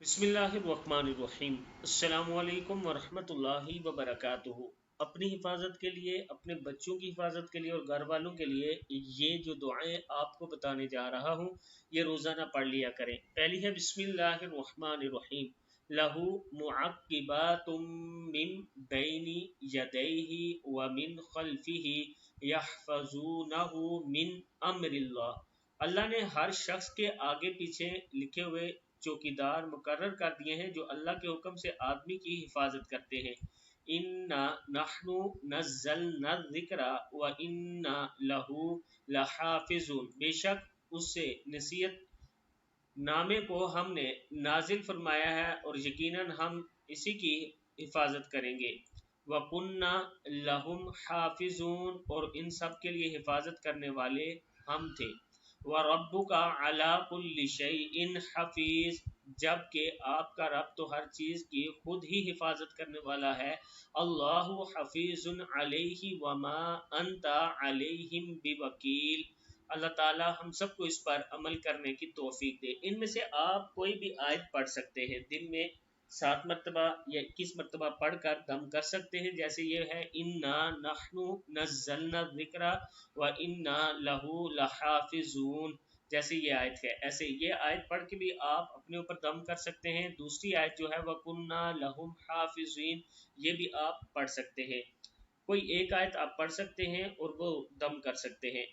बिस्मिल्लाहिर्रहमानिर्रहीम। अस्सलामुअलैकुम वरहमतुल्लाहि वबरकातुहू। अपनी हिफाजत के लिए, अपने बच्चों की हिफाजत के लिए और घर वालों के लिए ये जो दुआएं आपको बताने जा रहा हूँ ये रोज़ाना पढ़ लिया करें। पहली है बिस्मिल्लाहिर्रहमानिर्रहीम। लहू मुअक्किबातुम मिन बैनी यदैहि व मिन खल्फिही यहफ़ज़ूनहु मिन अम्रिल्लाह। अल्लाह ने हर शख्स के आगे पीछे लिखे हुए चौकीदार मुकर्रर कर दिए हैं जो अल्लाह के हुक्म से आदमी की हिफाजत करते हैं। इन्ना नहनु नज़्ज़लना ज़िक्रा व इन्ना लहू लहाफ़िज़ून। बेशक उससे नसीहत नामे को हमने नाजिल फरमाया है और यकीनन हम इसी की हिफाजत करेंगे। व कुन्ना लहुम हाफिजून, और इन सब के लिए हिफाजत करने वाले हम थे। व रब्बुका अला कुल्लि शैइन हफीज, जबकि आपका रब तो हर चीज़ की खुद ही हिफाजत करने वाला है। अल्लाहु हफीजुन अलैहि वमा अंता अलैहिम बिवकील। अल्लाह ताला हम सबको इस पर अमल करने की तौफीक दे। इनमें से आप कोई भी आयत पढ़ सकते हैं, दिन में 7 मरतबा या 21 मरतबा पढ़ कर दम कर सकते हैं। जैसे ये है इन्ना नहनु नज़्ज़लना ज़िक्रा व इन्ना लहू लहाफ़िज़ून, जैसे ये आयत है ऐसे ये आयत पढ़ के भी आप अपने ऊपर दम कर सकते हैं। दूसरी आयत जो है वह कुन्ना लहुम हाफ़िज़ीन, ये भी आप पढ़ सकते हैं। कोई एक आयत आप पढ़ सकते हैं और वो दम कर सकते हैं।